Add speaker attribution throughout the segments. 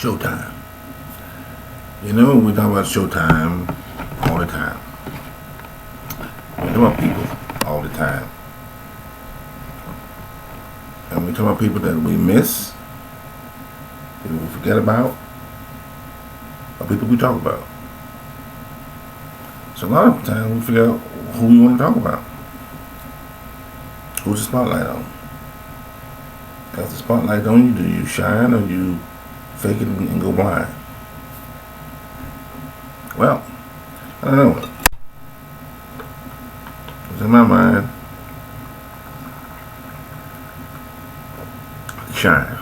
Speaker 1: Showtime. You know, we talk about Showtime all the time. We talk about people all the time. And we talk about people that we miss, people we forget about, or people we talk about. So a lot of times we figure out who we want to talk about. Who's the spotlight on? Got the spotlight on you, do you shine or you fake it and go blind? Well, I don't know. It's in my mind, shine.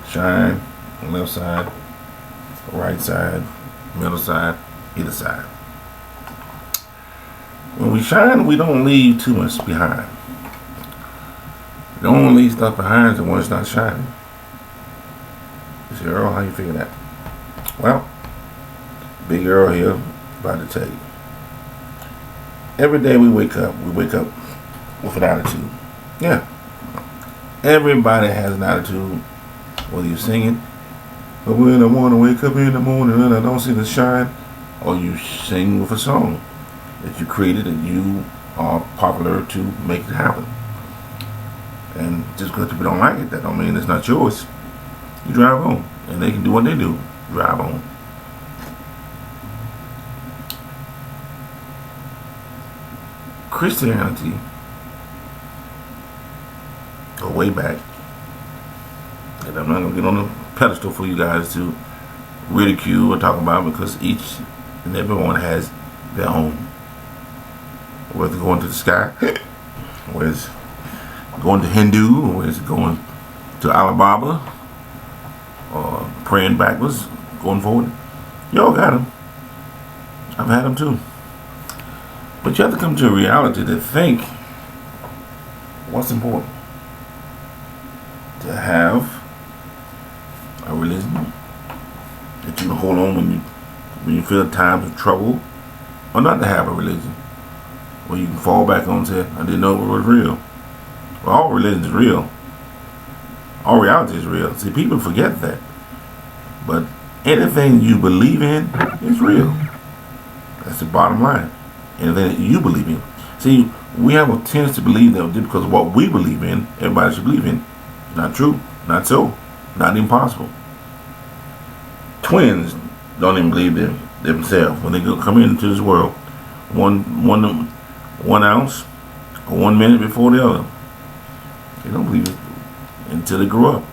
Speaker 1: Shine on the left side, right side, middle side, either side. When we shine, we don't leave too much behind. We don't leave stuff behind when it's not shining. You say, Earl, how you figure that? Well, Big Earl here, about to tell you. Every day we wake up with an attitude. Yeah. Everybody has an attitude, whether you're singing, but when I want to wake up in the morning and I don't see the shine, or you sing with a song that you created and you are popular to make it happen. And just because people don't like it, that don't mean it's not yours. You drive on, and they can do what they do, drive on. Christianity, go way back, and I'm not going to get on the pedestal for you guys to ridicule or talk about, because each and everyone has their own. Whether going to the sky, whether it's going to Hindu, or whether it's going to Alibaba, or praying backwards, going forward. Y'all got them. I've had them too. But you have to come to a reality to think what's important. To have a religion that you can hold on when you feel times of trouble, or not to have a religion where you can fall back on and say, I didn't know it was real. Well, all religion is real. All reality is real. See, people forget that. But anything you believe in is real. That's the bottom line. Anything that you believe in. See, we have a tendency to believe that just because of what we believe in, everybody should believe in. Not true. Not so. Not even possible. Twins don't even believe themselves when they come into this world. One ounce or 1 minute before the other. They don't believe it until they grow up.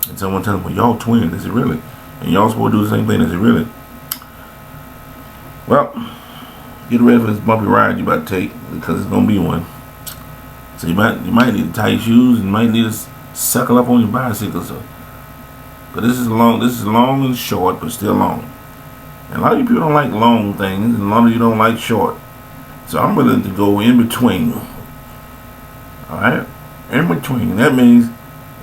Speaker 1: And someone tells them, well, y'all twins. Is it really? And y'all supposed to do the same thing. Is it really? Well, get ready for this bumpy ride you about to take, because it's going to be one. So you might need to tie your shoes, and you might need to suckle up on your bicycle. So, but this is long and short, but still long. And a lot of you people don't like long things, and a lot of you don't like short. So I'm willing to go in between. Alright? In between. That means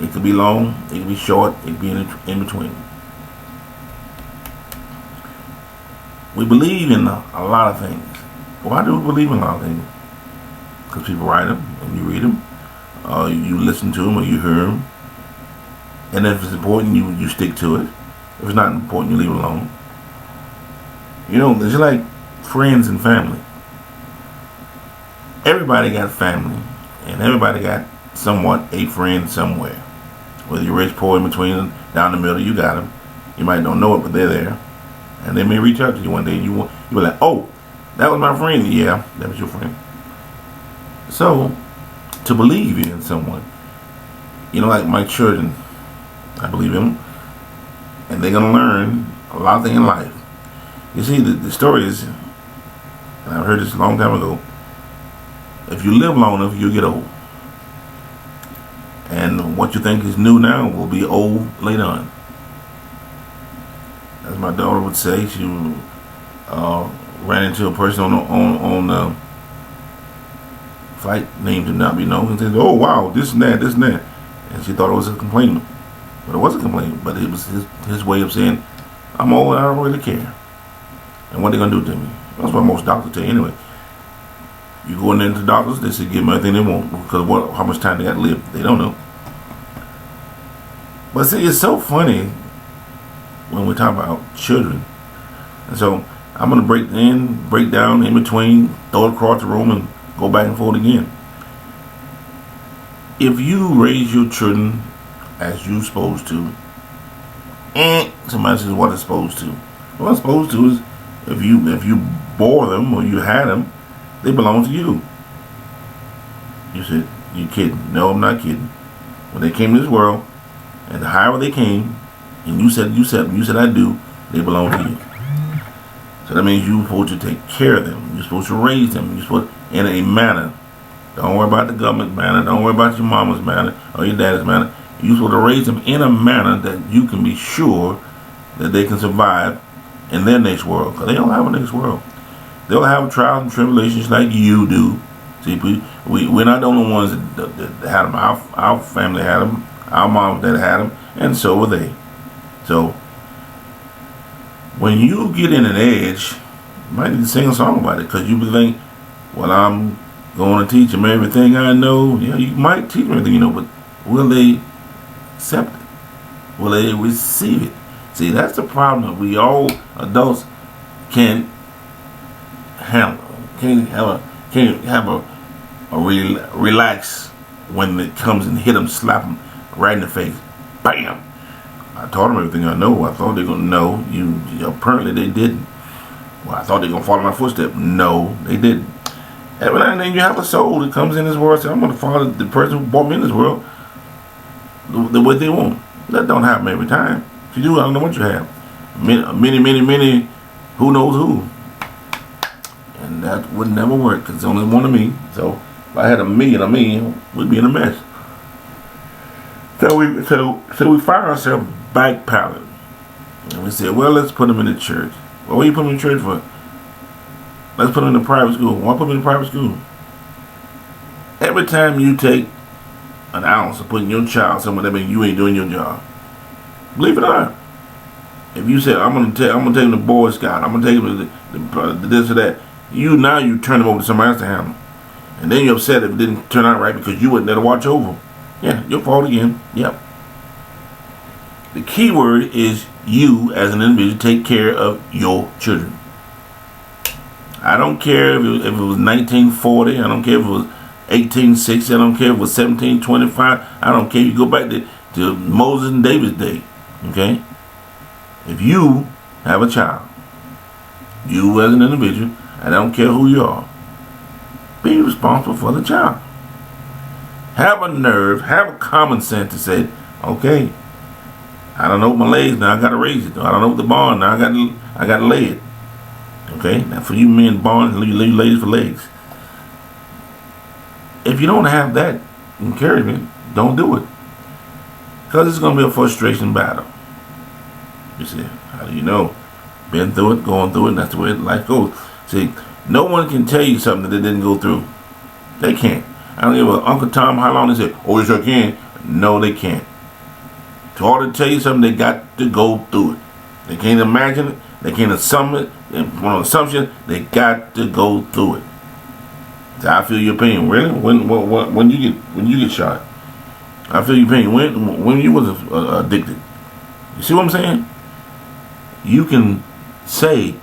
Speaker 1: it could be long, it could be short, it could be in between. We believe in a lot of things. Why do we believe in a lot of things? Because people write them, and you read them, you listen to them, or you hear them. And if it's important, you stick to it. If it's not important, you leave it alone. You know, it's like friends and family. Everybody got family, and everybody got somewhat a friend somewhere. Whether you're rich, poor, in between, down the middle, you got them. You might don't know it, but they're there. And they may reach out to you one day, and you'll be like, oh, that was my friend. Yeah, that was your friend. So, to believe in someone, you know, like my children, I believe in them, and they're going to learn a lot of things in life. You see, the story is, and I've heard this a long time ago, if you live long enough, you'll get old. And what you think is new now will be old later on. As my daughter would say, she ran into a person on the flight, name did not be known, and said, oh wow, this and that. And she thought it was a complaint. But it wasn't a complaint, but it was his way of saying, I'm old, I don't really care. And what they gonna do to me? That's what most doctors tell you anyway. You go in there to the doctors, they say give them everything they want, because how much time they got to live, they don't know. But see, it's so funny when we talk about children. And so I'm going to break down in between, throw it across the room, and go back and forth again. If you raise your children as you're supposed to, and somebody says what it's supposed to. What it's supposed to is if you bore them or you had them, they belong to you. You said, you kidding? No, I'm not kidding. When they came to this world, and however they came, and you said I do, they belong to you. So that means you're supposed to take care of them. You're supposed to raise them. You're supposed in a manner. Don't worry about the government's manner. Don't worry about your mama's manner or your daddy's manner. You're supposed to raise them in a manner that you can be sure that they can survive in their next world. Because they don't have a next world. They'll have trials and tribulations like you do. See, we're not the only ones that had them. Our family had them. Our moms that had them. And so were they. So when you get in an edge, you might need to sing a song about it. Because you think, well, I'm going to teach them everything I know. Yeah, you might teach them everything you know, but will they accept it? Will they receive it? See, that's the problem that we all adults can't handle. Can't have a relax when it comes and hit them, slap them right in the face. Bam! I taught them everything I know. I thought they were gonna know. Apparently they didn't. Well, I thought they were gonna follow my footsteps. No, they didn't. Every now and then you have a soul that comes in this world and says, I'm gonna follow the person who brought me in this world the way they want. That don't happen every time. If you do, I don't know what you have. Many, who knows who. And that would never work because there's only one of me. So if I had a million of me, we'd be in a mess. So we find ourselves backpedaling. And we say, well, let's put them in the church. Well, what are you putting them in church for? Let's put them in a private school. Why put them in a private school? Every time you take an ounce of putting your child somewhere, that means you ain't doing your job. Believe it or not. If you say, I'm gonna take him to Boy Scout, I'm gonna take him to this or that, you turn him over to somebody else to handle. And then you're upset if it didn't turn out right because you wasn't there to watch over him. Yeah, your fault again. Yep. The key word is you as an individual take care of your children. I don't care if it was 1940. I don't care if it was 1860. I don't care if it was 1725. I don't care. You go back to Moses and David's day. Okay? If you have a child, you as an individual, I don't care who you are, be responsible for the child. Have a nerve, have a common sense to say, okay, I don't know my legs now, I gotta raise it. I don't know the barn now, I gotta lay it. Okay, now for you men born, you ladies for legs. If you don't have that encouragement, don't do it. Because it's gonna be a frustration battle. You see, how do you know? Been through it, going through it, and that's the way life goes. See, no one can tell you something that they didn't go through. They can't. I don't give a Uncle Tom how long they say, oh, yes, I can. No, they can't. To order to tell you something, they got to go through it. They can't imagine it. They can't assume it. On assumption, they got to go through it. So I feel your pain. Really? When you get shot? I feel your pain. When you was addicted. You see what I'm saying? You can say,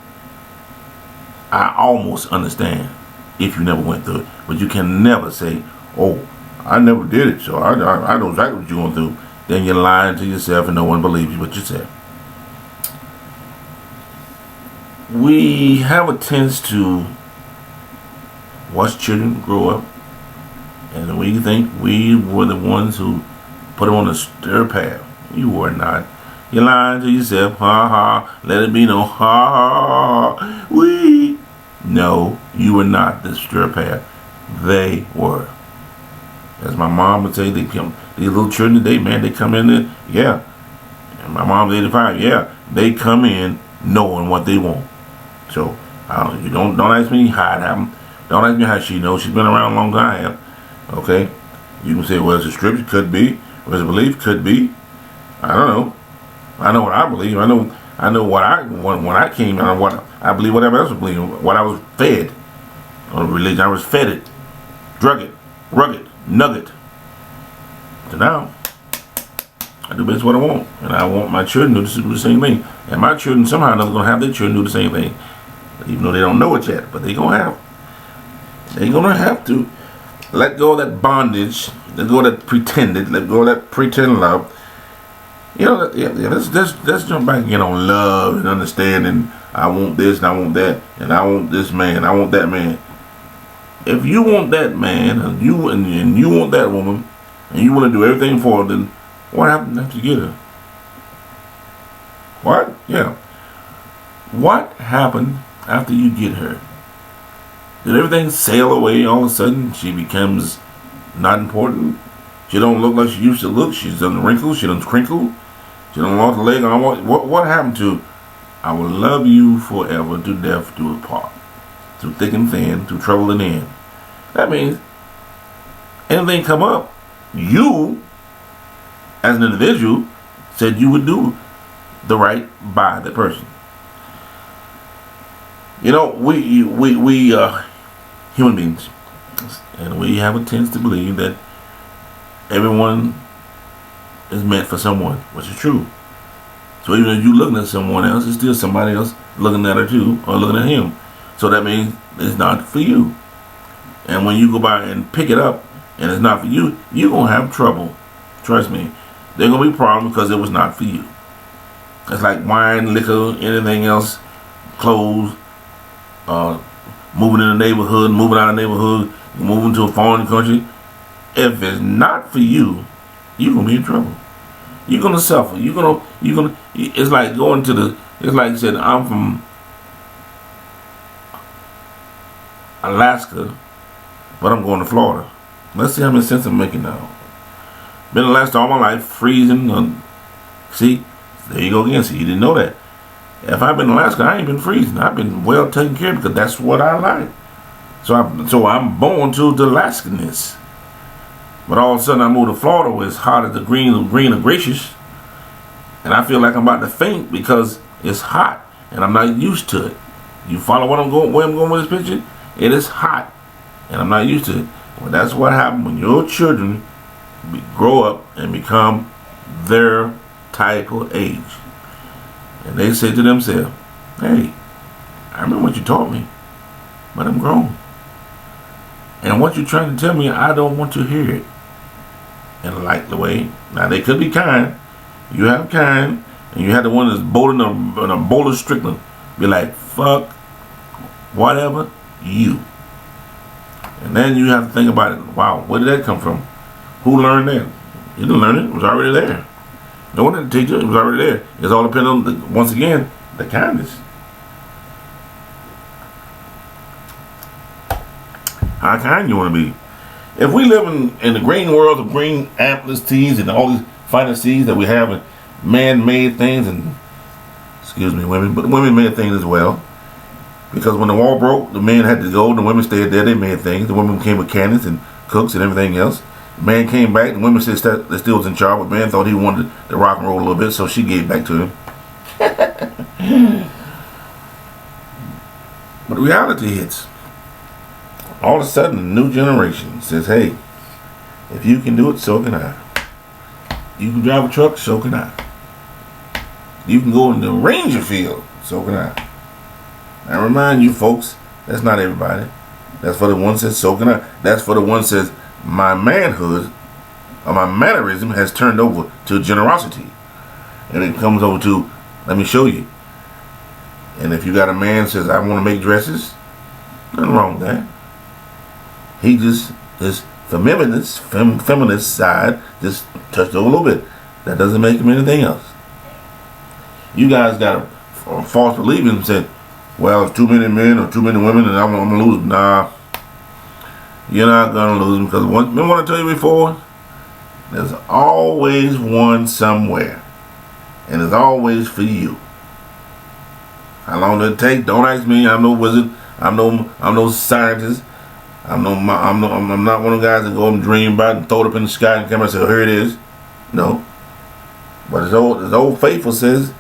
Speaker 1: I almost understand if you never went through it. But you can never say, oh, I never did it, so I know exactly what you're going through. Then you're lying to yourself and no one believes you what you said. We have a tendency to watch children grow up, and we think we were the ones who put them on the stir path. You were not. You're lying to yourself. Ha ha. Let it be no ha ha. We. No, you were not the stir path. They were. As my mom would say, these little children today, man, they come in there, yeah. And my mom's 85, yeah. They come in knowing what they want. So, you don't ask me how it happened. Don't ask me how she knows. She's been around longer than I have. Okay? You can say, well, it's a scripture, could be. Or it's a belief, could be. I don't know. I know what I believe. I know what when I came out, what I believe, whatever else I believe, what I was fed. Or religion, I was fed it, drug it, rugged, nugget. So now, I do best what I want, and I want my children to do the same thing. And my children somehow or another gonna have their children do the same thing, even though they don't know it yet. But they're gonna have to let go of that bondage, let go of that pretended, let go of that pretend love. You know, let's jump back again on love and understanding. I want this and I want that, and I want this man, I want that man. If you want that man, and you want that woman, and you want to do everything for her, then what happened after you get her? What? Yeah. What happened after you get her? Did everything sail away all of a sudden? She becomes not important. She don't look like she used to look. She's done wrinkles. She done crinkle. She done lost a leg. What happened to? I will love you forever, to death do us part, through thick and thin, through trouble and end. That means anything come up, you, as an individual, said you would do the right by the person. You know, we human beings, and we have a tendency to believe that everyone is meant for someone, which is true. So even if you're looking at someone else, it's still somebody else looking at her too, or looking at him. So that means it's not for you. And when you go by and pick it up, and it's not for you, you're going to have trouble. Trust me. There are going to be problems because it was not for you. It's like wine, liquor, anything else, clothes, moving in the neighborhood, moving out of the neighborhood, moving to a foreign country. If it's not for you, you're going to be in trouble. You're going to suffer. It's like going to it's like you said, I'm from Alaska, but I'm going to Florida. Let's see how much sense I'm making now. Been in Alaska all my life, freezing. See, there you go again. See, you didn't know that. If I've been in Alaska, I ain't been freezing. I've been well taken care of because that's what I like. So I'm born to the Alaskanness. But all of a sudden I moved to Florida where it's hot as the green of gracious. And I feel like I'm about to faint because it's hot and I'm not used to it. You follow where I'm going with this picture? It is hot and I'm not used to it. Well, that's what happens when your children grow up and become their type of age. And they say to themselves, hey, I remember what you taught me, but I'm grown. And what you're trying to tell me, I don't want to hear it. In a likely way. Now, they could be kind. You have kind, and you have the one that's bold in a boulder strickland. Be like, fuck, whatever, you. And then you have to think about it. Wow, where did that come from? Who learned that? You didn't learn it. It was already there. No one had to teach it. It was already there. It's all dependent on, once again, the kindness. How kind you want to be. If we live in the green world of green amplities and all these fantasies that we have and man-made things and, excuse me, women, but women made things as well. Because when the wall broke, the men had to go, the women stayed there, they made things. The women came with cannons and cooks and everything else. The man came back, the women said that still was in charge, but the man thought he wanted to rock and roll a little bit, so she gave back to him. But reality hits. All of a sudden, a new generation says, hey, if you can do it, so can I. You can drive a truck, so can I. You can go in the ranger field, so can I. I remind you folks, that's not everybody. That's for the one that says, so can I. That's for the one that says, my manhood, or my mannerism has turned over to generosity. And it comes over to, let me show you. And if you got a man that says, I want to make dresses, nothing wrong with that. He just, his feminist side just touched over a little bit. That doesn't make him anything else. You guys got a false belief and said, well, it's too many men or too many women and I'm going to lose them. Nah, you're not going to lose them because remember what I told you before? There's always one somewhere. And it's always for you. How long does it take? Don't ask me. I'm no wizard. I'm no scientist. I'm not one of the guys that go and dream about it and throw it up in the sky and come and say, oh, here it is. No. But as old faithful says,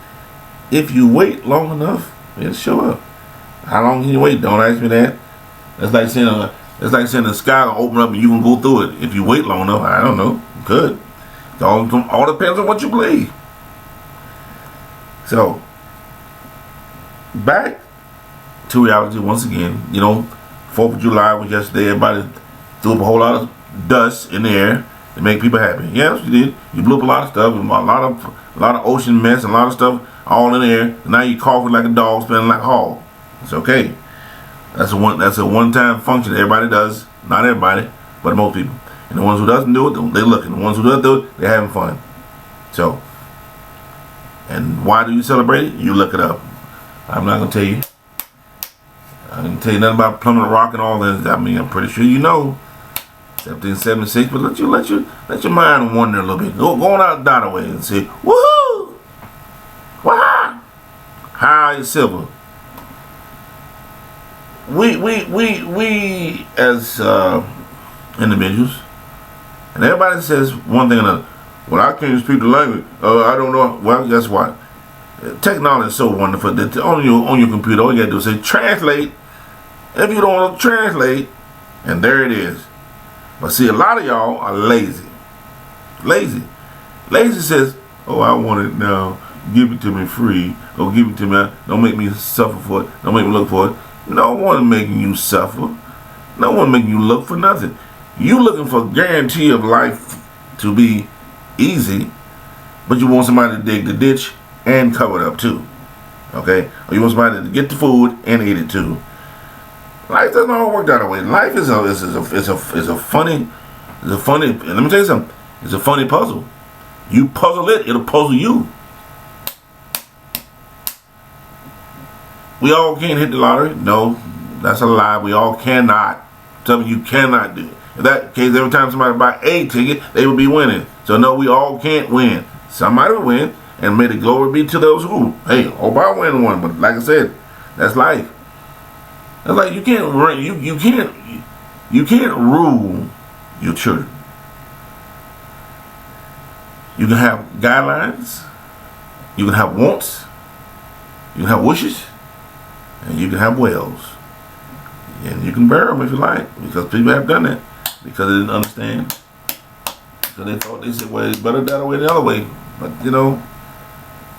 Speaker 1: if you wait long enough, it'll show up. How long can you wait? Don't ask me that. It's like saying the sky will open up and you can go through it. If you wait long enough, I don't know. You could. All depends on what you believe. So, back to reality once again. 4th of July was yesterday. Everybody threw up a whole lot of dust in the air to make people happy. Yes, you did. You blew up a lot of stuff, a lot of ocean mess, and a lot of stuff all in the air. And now you coughing like a dog, smelling like a hog. It's okay. That's a one-time function that everybody does. Not everybody, but most people. And the ones who doesn't do it, they looking. The ones who does do it, they're having fun. So, and why do you celebrate it? You look it up. I'm not gonna tell you. I didn't tell you nothing about Plummet Rock and all that. I mean, I'm pretty sure you know. 1776, but let your mind wander a little bit. Go on out that way and say, woohoo! Wah! High silver. We as individuals, and everybody says one thing or another. Well, I can't speak the language. I don't know. Well, guess what? Technology is so wonderful that on your computer, all you gotta do is say translate. If you don't want to translate, and there it is. But see, a lot of y'all are lazy. Lazy says, "Oh, I want it now. Give it to me free, or give it to me. Don't make me suffer for it. Don't make me look for it." No one making you suffer. No one making you look for nothing. You looking for a guarantee of life to be easy, but you want somebody to dig the ditch and cover it up too. Okay? Or you want somebody to get the food and eat it too. Life doesn't all work that way. Life is a funny. Let me tell you something. It's a funny puzzle. You puzzle it, it'll puzzle you. We all can't hit the lottery. No, that's a lie. We all cannot. Something you cannot do. In that case, every time somebody buy a ticket, they will be winning. So no, we all can't win. Somebody will win, and may the glory be to those who. Hey, hope I win one. But like I said, that's life. That's like you can't run. You can't rule your children. You can have guidelines. You can have wants. You can have wishes. And you can have wells. And you can bury them if you like. Because people have done that. Because they didn't understand. So they thought, they said, well, it's better that way than the other way. But,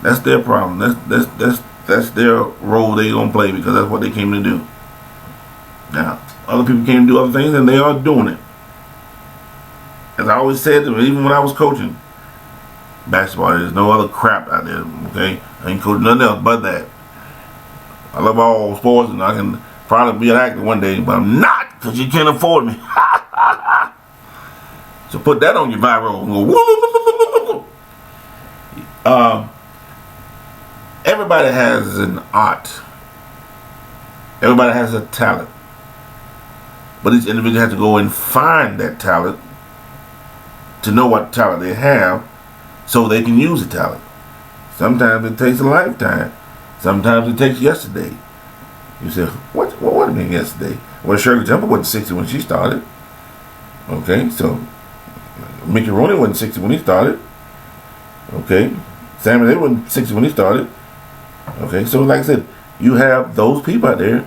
Speaker 1: that's their problem. That's their role they're going to play because that's what they came to do. Now, other people came to do other things and they are doing it. As I always said, even when I was coaching basketball, there's no other crap out there, okay? I ain't coaching nothing else but that. I love all sports, and I can probably be an actor one day, but I'm not, because you can't afford me. So put that on your viral and go, woo. Everybody has an art. Everybody has a talent. But each individual has to go and find that talent to know what talent they have so they can use the talent. Sometimes it takes a lifetime. Sometimes it takes yesterday. You say, what do you mean yesterday? Well, Shirley Temple wasn't 60 when she started. Okay, so Mickey Rooney wasn't 60 when he started. Okay, Sammy Day wasn't 60 when he started. Okay, so like I said, you have those people out there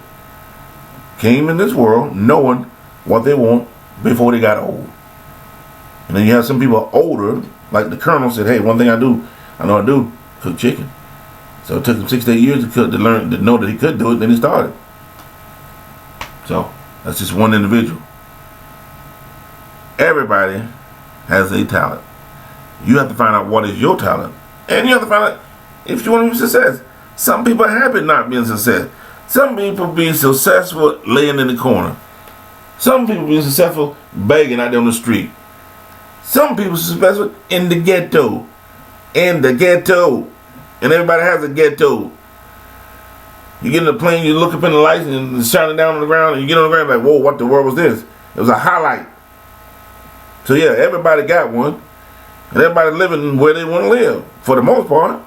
Speaker 1: came in this world knowing what they want before they got old. And then you have some people older, like the Colonel said, hey, one thing I know how to do, cook chicken. So it took him 6 to 8 years to learn, to know that he could do it, then he started. So that's just one individual. Everybody has a talent. You have to find out what is your talent. And you have to find out if you want to be success. Some people are happy not being success. Some people being successful laying in the corner. Some people being successful begging out there on the street. Some people successful in the ghetto. In the ghetto. And everybody has a ghetto. You get in a plane, you look up in the lights and it's shining down on the ground, and you get on the ground like, whoa, what the world was this? It was a highlight. So yeah, everybody got one. And everybody living where they want to live, for the most part.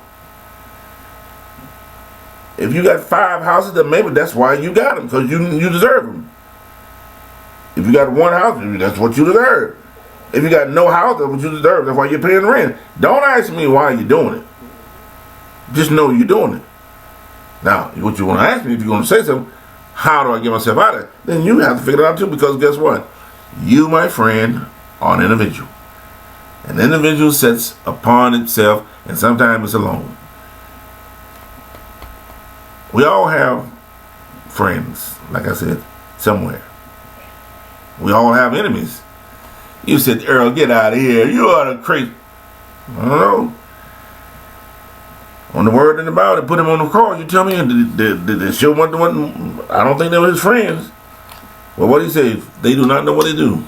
Speaker 1: If you got 5 houses, then maybe that's why you got them, because you deserve them. If you got one house, that's what you deserve. If you got no house, that's what you deserve. That's why you're paying rent. Don't ask me why you're doing it. Just know you're doing it. Now, what you want to ask me, if you're going to say something, how do I get myself out of it? Then you have to figure it out too, because guess what? You, my friend, are an individual. An individual sits upon itself, and sometimes it's alone. We all have friends, like I said, somewhere. We all have enemies. You said, Earl, get out of here. You are the crazy. I don't know. On the word and about it, put him on the cross. You tell me, did they show what? I don't think they were his friends. Well, what do you say? They do not know what they do.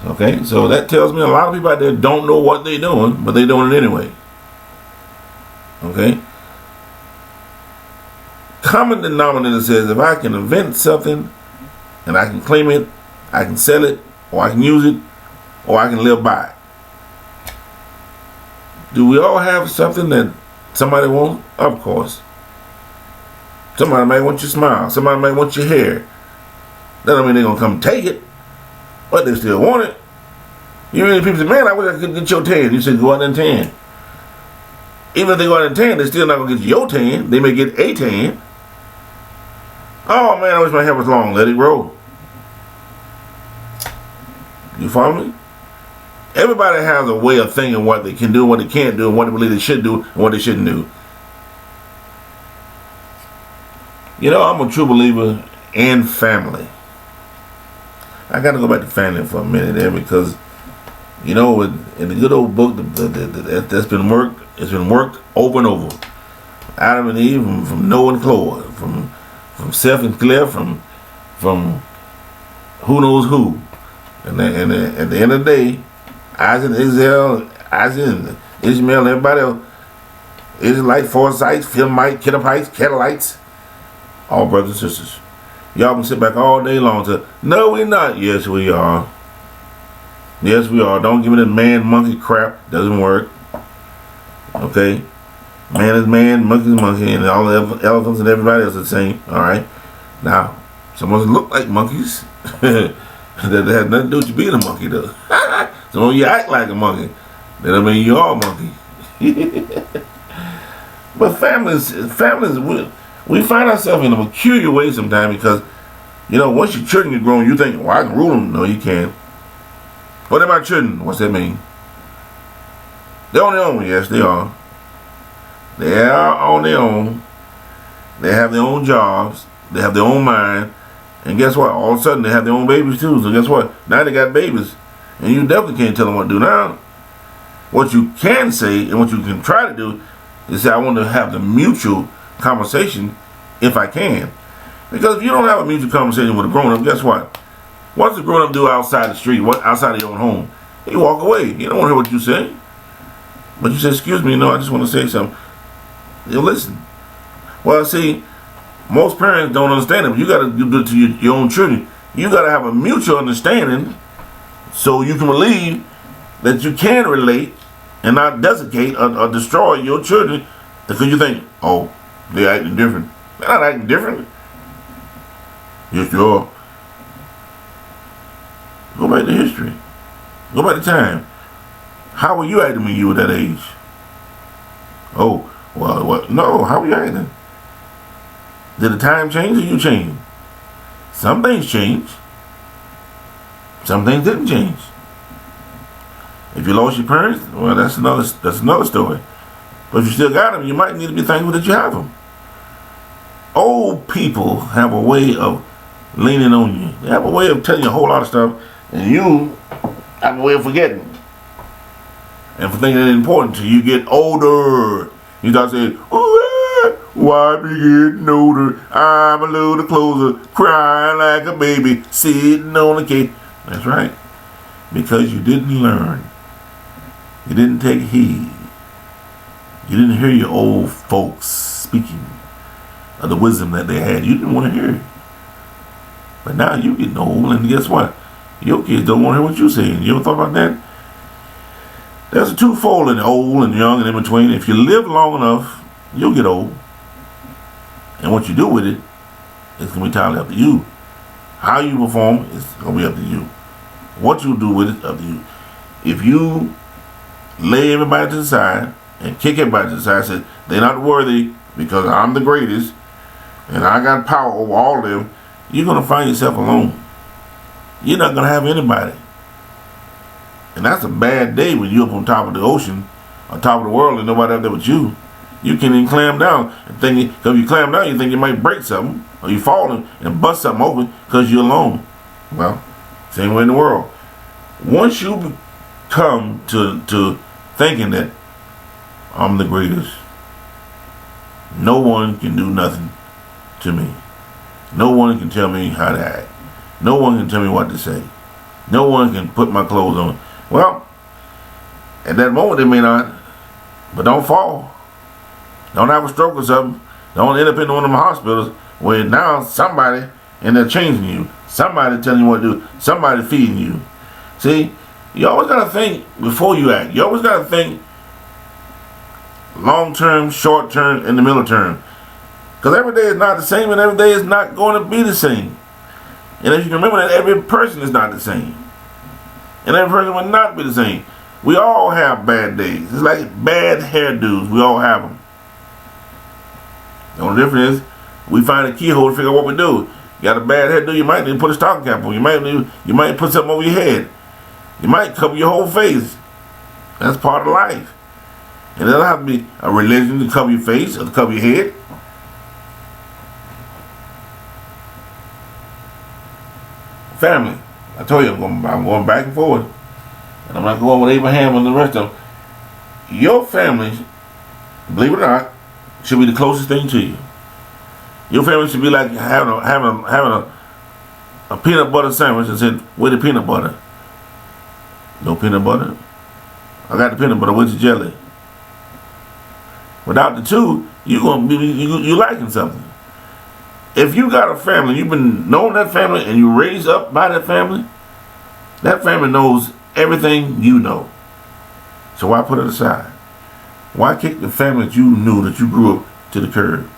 Speaker 1: Okay, so that tells me a lot of people out there don't know what they're doing, but they're doing it anyway. Okay? Common denominator says if I can invent something and I can claim it, I can sell it, or I can use it, or I can live by it. Do we all have something that somebody wants? Of course. Somebody might want your smile. Somebody might want your hair. That don't mean they're going to come take it, but they still want it. You know, people say, man, I wish I could get your tan. You say, go out and tan. Even if they go out and tan, they're still not going to get your tan. They may get a tan. Oh, man, I wish my hair was long. Let it grow. You follow me? Everybody has a way of thinking what they can do, what they can't do, and what they believe they should do, and what they shouldn't do. You know, I'm a true believer in family. I got to go back to family for a minute there because, you know, in the good old book that's been worked, it's been worked over and over. Adam and Eve, from Noah and Chloe, from Seth and Claire, from who knows who. And at the end of the day, Isaac and Ishmael, everybody else, Israelites, Forsytes, Philmites, Kettleites, all brothers and sisters. Y'all can sit back all day long and say, no, we're not. Yes, we are. Yes, we are. Don't give me that man-monkey crap. Doesn't work. Okay? Man is man, monkey is monkey, and all the elephants and everybody else are the same. All right? Now, some of us look like monkeys. That has nothing to do with you being a monkey, though. So when you act like a monkey, that don't mean you are a monkey. But families, we find ourselves in a peculiar way sometimes because, you know, once your children get grown, you think, well, I can rule them. No, you can't. What are my children? What's that mean? They're on their own. Yes, they are. They are on their own. They have their own jobs. They have their own mind. And guess what? All of a sudden, they have their own babies, too. So guess what? Now they got babies. And you definitely can't tell them what to do now. What you can say and what you can try to do is say, I want to have the mutual conversation if I can. Because if you don't have a mutual conversation with a grown-up, guess what? What's the grown-up do outside the street, outside of your own home? You walk away. You don't want to hear what you say. But you say, excuse me, I just want to say something. You'll listen. Well, see, most parents don't understand it. You got to do it to your own children. You got to have a mutual understanding so you can believe that you can relate and not desiccate or destroy your children because you think, oh, they're acting different. They're not acting different. Yes, you are. Go back to history. Go back to time. How were you acting when you were that age? Oh, well, what? No, how were you acting? Did the time change or you change? Some things changed. Some things didn't change. If you lost your parents, well, that's another story. But if you still got them, you might need to be thankful that you have them. Old people have a way of leaning on you. They have a way of telling you a whole lot of stuff, and you have a way of forgetting. And for thinking it's important till you get older. You start saying, why be getting older? I'm a little closer, crying like a baby, sitting on a cake. That's right. Because you didn't learn. You didn't take heed. You didn't hear your old folks speaking of the wisdom that they had. You didn't want to hear it. But now you getting old, and guess what? Your kids don't want to hear what you're saying. You ever thought about that? There's a twofold in old and young and in between. If you live long enough, you'll get old. And what you do with it is going to be entirely up to you. How you perform is going to be up to you. What you do with it is up to you. If you lay everybody to the side and kick everybody to the side and say, they're not worthy because I'm the greatest and I got power over all of them, you're going to find yourself alone. You're not going to have anybody. And that's a bad day when you're up on top of the ocean, on top of the world, and nobody up there but you. You can't even clam down and think, because you clam down, you think you might break something, or you fall and bust something open because you're alone. Well, same way in the world. Once you come to thinking that I'm the greatest, no one can do nothing to me. No one can tell me how to act. No one can tell me what to say. No one can put my clothes on. Well, at that moment they may not, but don't fall. Don't have a stroke or something. Don't end up in one of them hospitals where now somebody and they're changing you. Somebody telling you what to do. Somebody feeding you. See, you always got to think before you act. You always got to think long term, short term, and the middle term. Because every day is not the same and every day is not going to be the same. And if you can remember that every person is not the same. And every person will not be the same. We all have bad days. It's like bad hairdos. We all have them. The only difference is we find a keyhole to figure out what we do. You got a bad hairdo, you might need to put a stocking cap on. You might put something over your head. You might cover your whole face. That's part of life. And it doesn't have to be a religion to cover your face or to cover your head. Family. I told you I'm going back and forward. And I'm not going with Abraham and the rest of them. Your family, believe it or not, should be the closest thing to you. Your family should be like having a peanut butter sandwich and said, "Where's the peanut butter?" No peanut butter? I got the peanut butter, where's the jelly? Without the two, you're gonna be you liking something. If you got a family, you've been knowing that family and you raised up by that family knows everything you know. So why put it aside? Why kick the family that you knew, that you grew up, to the curb?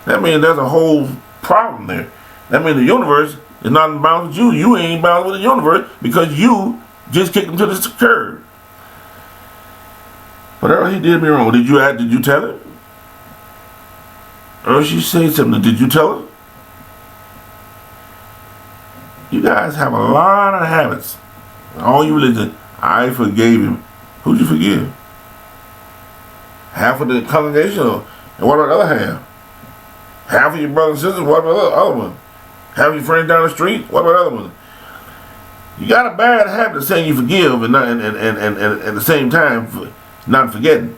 Speaker 1: That means there's a whole problem there. That means the universe is not in bounds with you. You ain't in bounds with the universe because you just kicked him to the curb. But Earl, he did me wrong. Did you tell him? Or she said something. Did you tell her? You guys have a lot of habits. All you religion, I forgave him. Who'd you forgive? Half of the congregation? And what about the other half? Half of your brothers and sisters? What about the other one? Half of your friends down the street? What about the other one? You got a bad habit of saying you forgive and at the same time not forgetting.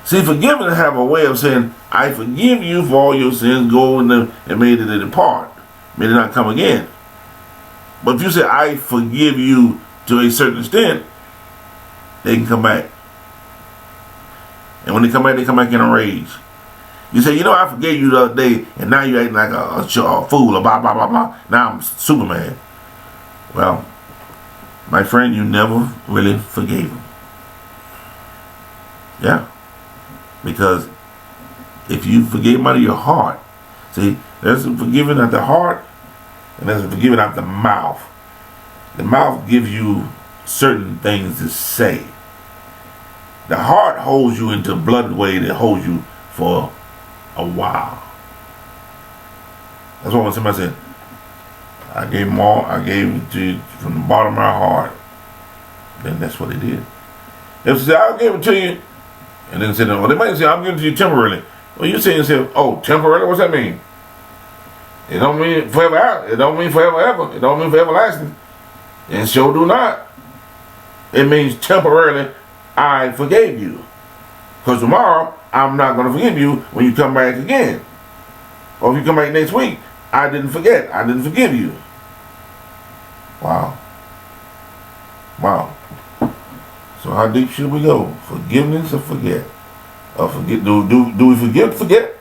Speaker 1: See, forgiveness have a way of saying, I forgive you for all your sins, go and may they depart. May they not come again. But if you say, I forgive you to a certain extent, they can come back. And when they come back in a rage. You say, I forgave you the other day, and now you're acting like a fool, or blah, blah, blah, blah. Now I'm Superman. Well, my friend, you never really forgave him. Yeah. Because if you forgave him out of your heart, see, there's some forgiving at the heart, and there's some forgiving out the mouth. The mouth gives you certain things to say. The heart holds you into a blooded way that holds you for a while. That's why when somebody said, I gave him all, I gave it to you from the bottom of my heart, then that's what they did. If they say, I'll give it to you, and then say, well, they might say, I'm giving it to you temporarily. Well, you say, oh, temporarily? What's that mean? It don't mean forever. It don't mean forever ever. It don't mean for everlasting. And so do not. It means temporarily, I forgave you. Because tomorrow, I'm not going to forgive you when you come back again. Or if you come back next week, I didn't forget. I didn't forgive you. Wow. Wow. So how deep should we go? Forgiveness or forget? Or forget? Do we forgive to forget?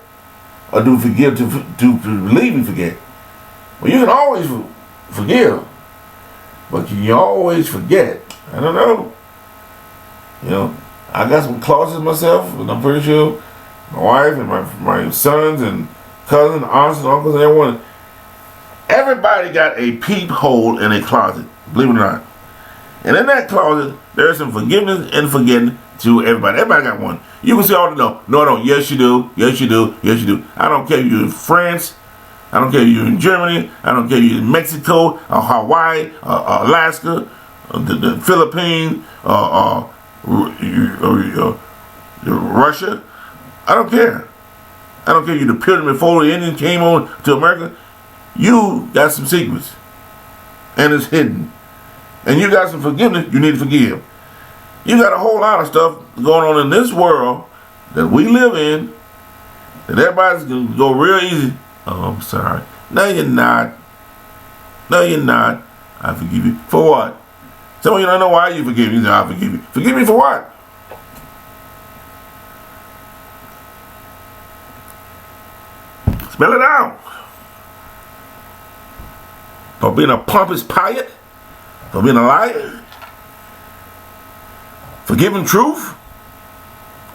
Speaker 1: Or do we forgive to believe and forget? Well, you can always forgive. But can you always forget? I don't know. I got some clauses myself, and I'm pretty sure my wife and my sons and cousins, aunts and uncles and everyone, everybody got a peephole in a closet, believe it or not. And in that closet, there's some forgiveness and forgetting to everybody. Everybody got one. You can say all the no, I don't. Yes, you do. Yes, you do. Yes, you do. I don't care if you're in France. I don't care if you're in Germany. I don't care if you're in Mexico or Hawaii or Alaska the Philippines, Russia. I don't care. I don't care. You the Pilgrim before the Indians came on to America. You got some secrets, and it's hidden. And you got some forgiveness you need to forgive. You got a whole lot of stuff going on in this world that we live in that everybody's going to go real easy. Oh, I'm sorry. No, you're not. No, you're not. I forgive you. For what? Some of you don't know why you forgive me. You say, I forgive you. Forgive me for what? Spell it out. For being a pompous pirate? For being a liar? For giving truth?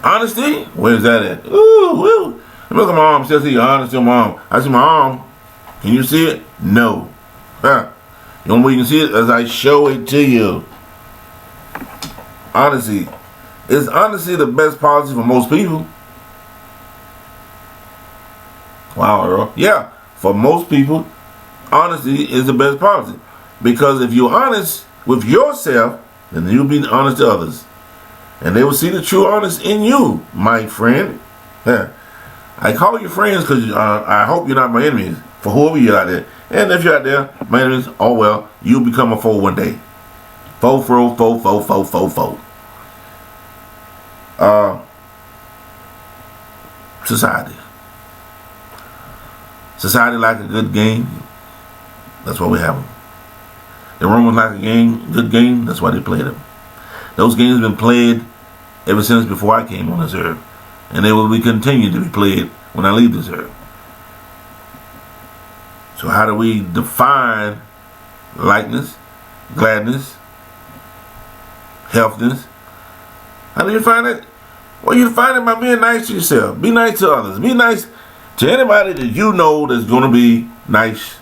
Speaker 1: Honesty? Where's that at? Ooh. Look at my arm. Still see honesty on my arm. I see my arm. Can you see it? No. Huh. The only way you can see it is I show it to you. Honesty. Is honesty the best policy for most people? Wow, Earl. Yeah. For most people, honesty is the best policy. Because if you're honest with yourself, then you'll be honest to others. And they will see the true honest in you, my friend. Yeah. I call you friends because I hope you're not my enemies. For whoever you're out there. And if you're out there, my enemies, oh well, you'll become a foe one day. Foe. Society. Society like a good game. That's why we have them. The Romans like a good game. That's why they played them. Those games have been played ever since before I came on this earth. And they will be continued to be played when I leave this earth. So how do we define likeness, gladness, healthiness? How do you define it? Well, you define it by being nice to yourself. Be nice to others. Be nice to anybody that you know that's going to be nice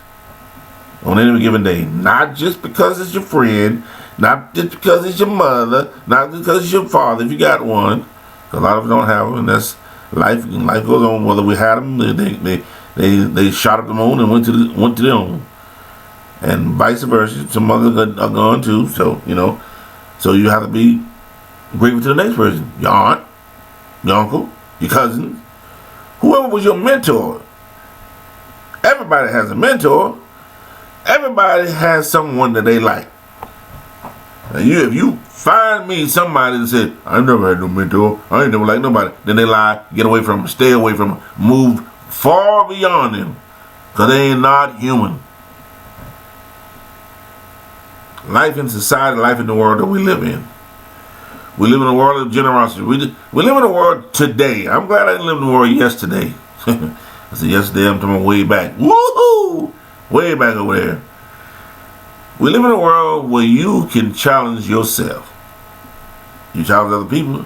Speaker 1: on any given day. Not just because it's your friend, not just because it's your mother, not because it's your father if you got one. A lot of us don't have them, and that's life. Life goes on. Whether we had them, they shot up the moon and went to the moon, and vice versa. Some others are gone too. So so you have to be grateful to the next person. Your aunt, your uncle, your cousin, whoever was your mentor. Everybody has a mentor. Everybody has someone that they like. Now if you find me somebody that said, I never had no mentor, I ain't never liked nobody, then they lie, get away from them, stay away from them, move far beyond them, because they ain't not human. Life in society, life in the world that we live in. We live in a world of generosity. We live in a world today. I'm glad I didn't live in the world yesterday. I said yesterday, I'm talking way back. Woohoo! Way back over there. We live in a world where you can challenge yourself. You challenge other people.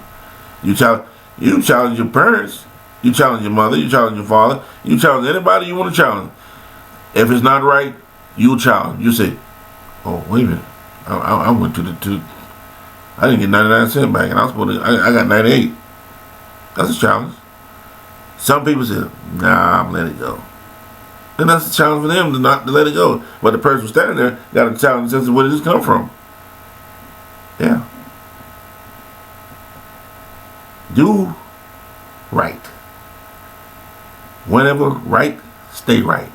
Speaker 1: You challenge your parents. You challenge your mother. You challenge your father. You challenge anybody you want to challenge. If it's not right, you challenge. You say, oh, wait a minute. I went to I didn't get 99 cents back, and I was supposed to, I got 98. That's a challenge. Some people say, nah, I'm letting it go. And that's a challenge for them to let it go. But the person standing there got a challenge sense of where did this come from? Yeah. Do right. Whenever right, stay right.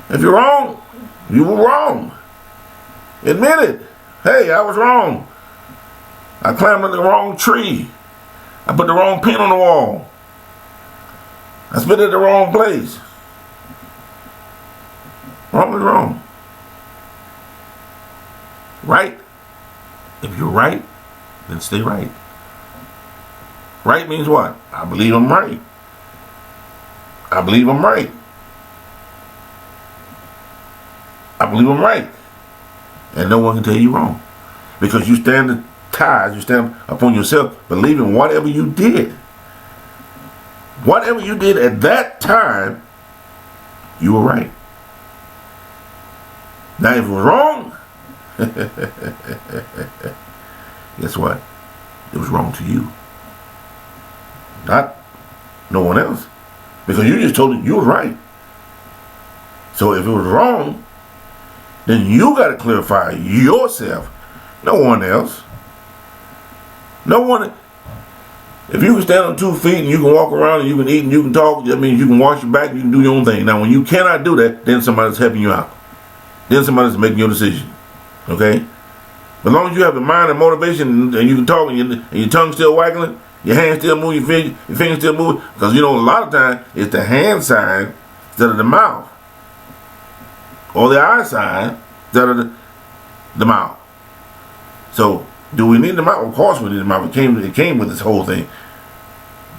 Speaker 1: If you're wrong, you were wrong. Admit it. Hey, I was wrong. I climbed on the wrong tree. I put the wrong pin on the wall. I spit at the wrong place. Wrong is wrong. Right? If you're right, then stay right. Right means what? I believe I'm right. I believe I'm right. I believe I'm right. And no one can tell you wrong. Because you stand the ties, you stand upon yourself, believing whatever you did. Whatever you did at that time, you were right. Now if it was wrong, guess what? It was wrong to you. Not no one else. Because you just told it you were right. So if it was wrong, then you got to clarify yourself. No one else. No one. If you can stand on 2 feet and you can walk around and you can eat and you can talk, that means you can wash your back, you can do your own thing. Now, when you cannot do that, then somebody's helping you out. Then somebody's making your decision. Okay? But as long as you have the mind and motivation and you can talk and your tongue still waggling, your hands still move, your fingers still move, because you know a lot of times it's the hand side instead of the mouth. Or the eye side instead of the mouth. So, do we need the mouth? Of course we need the mouth. It came with this whole thing.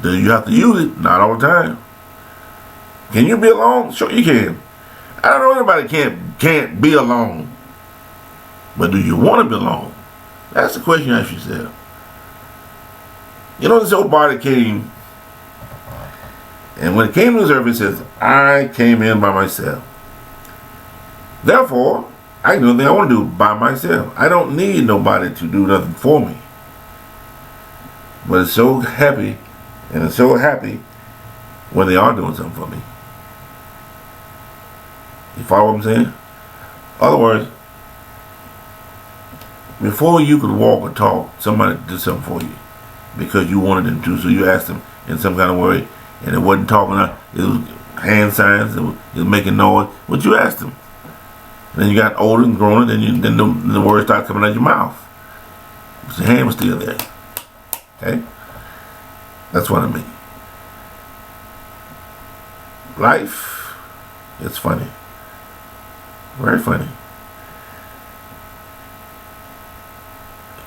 Speaker 1: Do you have to use it? Not all the time. Can you be alone? Sure you can. I don't know anybody can't be alone. But do you want to be alone? That's the question you ask yourself. You know, this old body came, and when it came to this earth, it says, I came in by myself. Therefore, I can do anything I want to do by myself. I don't need nobody to do nothing for me. But it's so happy, and it's so happy when they are doing something for me. You follow what I'm saying? In other words, before you could walk or talk, somebody did something for you because you wanted them to. So you asked them in some kind of way, and it wasn't talking out. It was hand signs. It was making noise. But you asked them. And then you got older and grown, and then the words started coming out your mouth. But your hand was still there. Okay? That's what I mean. Life is funny. Very funny.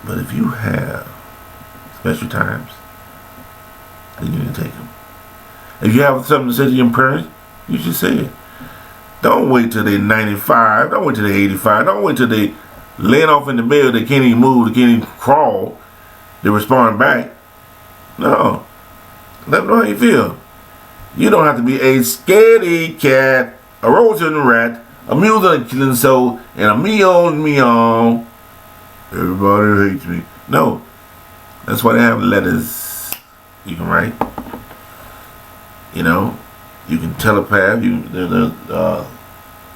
Speaker 1: But if you have special times, then you need to take them. If you have something to say to your parents, you should say it. Don't wait till they're 95. Don't wait till they're 85. Don't wait till they laying off in the bed. They can't even move. They can't even crawl. They respond back. No. Let them know how you feel. You don't have to be a scaredy cat, a roasting rat, a mule and a killing soul, and a meow. Everybody hates me. No. That's why they have letters you can write. You know, you can telepath.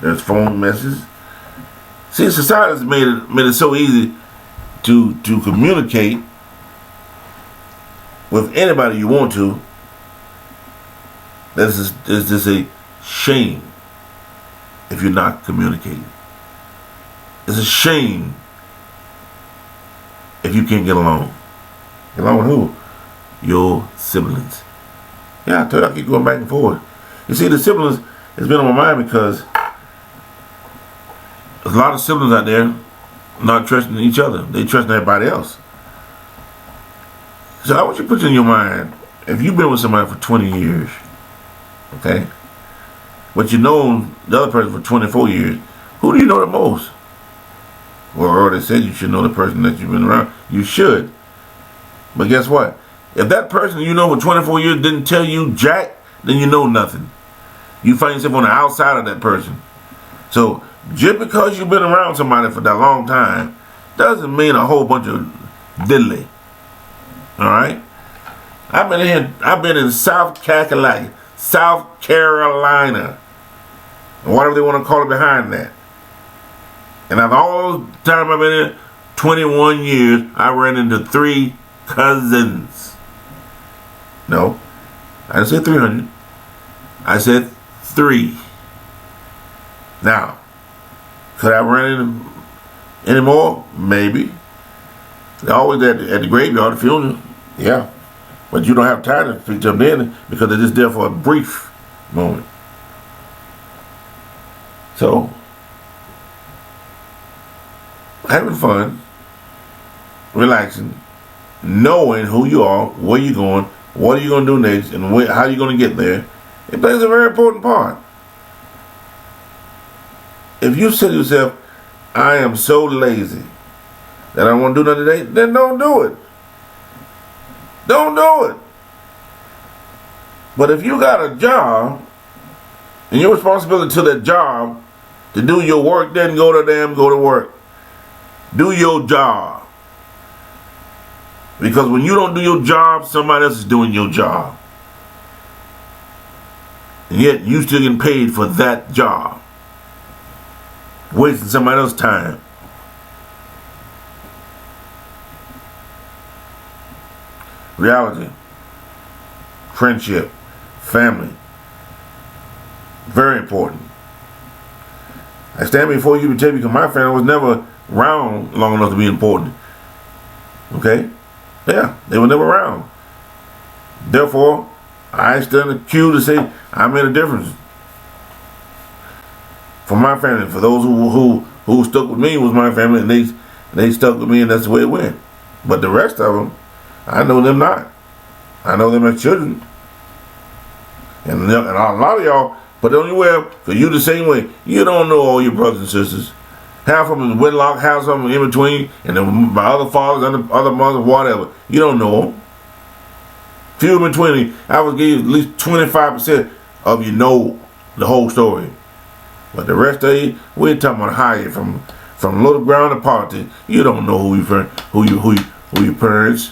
Speaker 1: There's phone messages. See, society's made it so easy to communicate with anybody you want to. This is a shame if you're not communicating. It's a shame if you can't get along. Get along with who? Your siblings. Yeah, I told you I keep going back and forth. You see, the siblings has been on my mind because there's a lot of siblings out there not trusting each other. They trusting everybody else. So I want you to put in your mind, if you've been with somebody for 20 years, okay, but you know the other person for 24 years, who do you know the most? Well, I already said you should know the person that you've been around. You should. But guess what? If that person you know for 24 years didn't tell you jack, then you know nothing. You find yourself on the outside of that person. So just because you've been around somebody for that long time doesn't mean a whole bunch of diddly. All right? I've been in South Carolina, or whatever they want to call it behind that. And after all the time I've been in, 21 years, I ran into 3 cousins. No, I didn't say 300. I said 3. Now, could I run into any more? Maybe. They're always at the graveyard, the funeral. Yeah. But you don't have time to pick them in because they're just there for a brief moment. So, having fun, relaxing, knowing who you are, where you're going, what are you going to do next, and how you're going to get there, it plays a very important part. If you say to yourself, I am so lazy that I don't want to do nothing today, then don't do it. Don't do it. But if you got a job, and your responsibility to that job to do your work, then go to work. Do your job. Because when you don't do your job, somebody else is doing your job. And yet you still getting paid for that job. wasting somebody else's time. Reality, friendship, family, very important. I stand before you to tell you because my family was never around long enough to be important. Okay? Yeah, they were never around. Therefore, I stand accused to say I made a difference. For my family, for those who stuck with me was my family, and they stuck with me, and that's the way it went. But the rest of them, I know them not. I know them as children. And a lot of y'all, but the only way for you the same way, you don't know all your brothers and sisters. Half of them is wedlock, half of them in between, and then my other fathers, other mothers, whatever. You don't know them. Few in between, I would give you at least 25% of you know the whole story. But the rest of you, we're talking about higher from little ground to politics. You don't know who your parents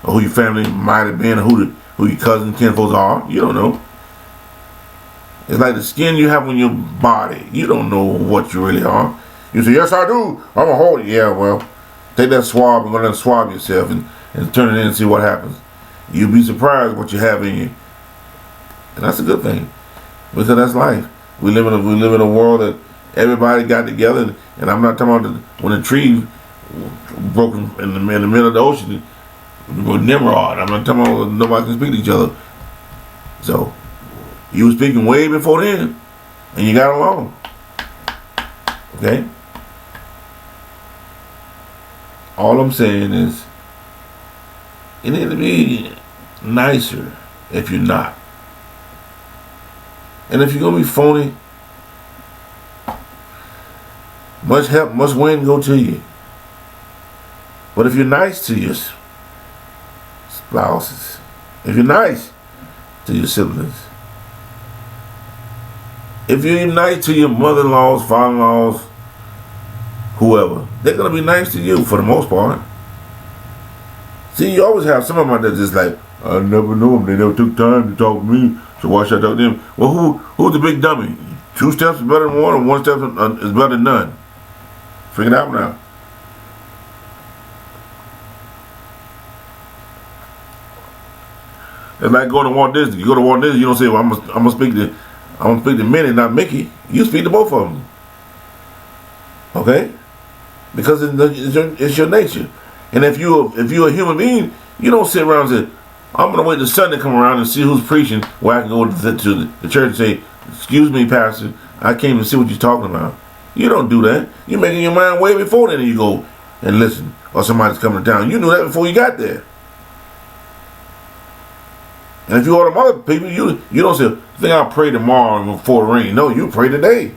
Speaker 1: or who your family might have been, or who your cousins, kinfolks are. You don't know. It's like the skin you have on your body. You don't know what you really are. You say, yes, I do. I'm a whole. Yeah, well, take that swab and go down and swab yourself and turn it in and see what happens. You'll be surprised what you have in you. And that's a good thing. Because that's life. We live in a world that everybody got together, and I'm not talking about when a tree broke in the middle of the ocean with Nimrod. I'm not talking about nobody can speak to each other. So you were speaking way before then, and you got along. Okay? All I'm saying is, you need to be nicer if you're not. And if you're going to be phony, much help, much wind go to you. But if you're nice to your spouses, if you're nice to your siblings, if you're nice to your mother-in-laws, father-in-laws, whoever, they're going to be nice to you for the most part. See, you always have some of them that just like, I never knew them. They never took time to talk to me, so why should I talk to them? Well, who's the big dummy? 2 steps is better than 1, or 1 step is better than none? Figure it out now. It's like going to Walt Disney. You go to Walt Disney, you don't say, well, I'm gonna speak to Minnie, not Mickey. You speak to both of them. Okay? Because it's your nature. And if you're a human being, you don't sit around and say, I'm going to wait till Sunday come around and see who's preaching, where I can go to the church and say, excuse me, pastor, I came to see what you're talking about. You don't do that. You're making your mind way before then, and you go and listen, or somebody's coming to town. You knew that before you got there. And if you order other people, you don't say, I think I'll pray tomorrow before it rains. No, you pray today.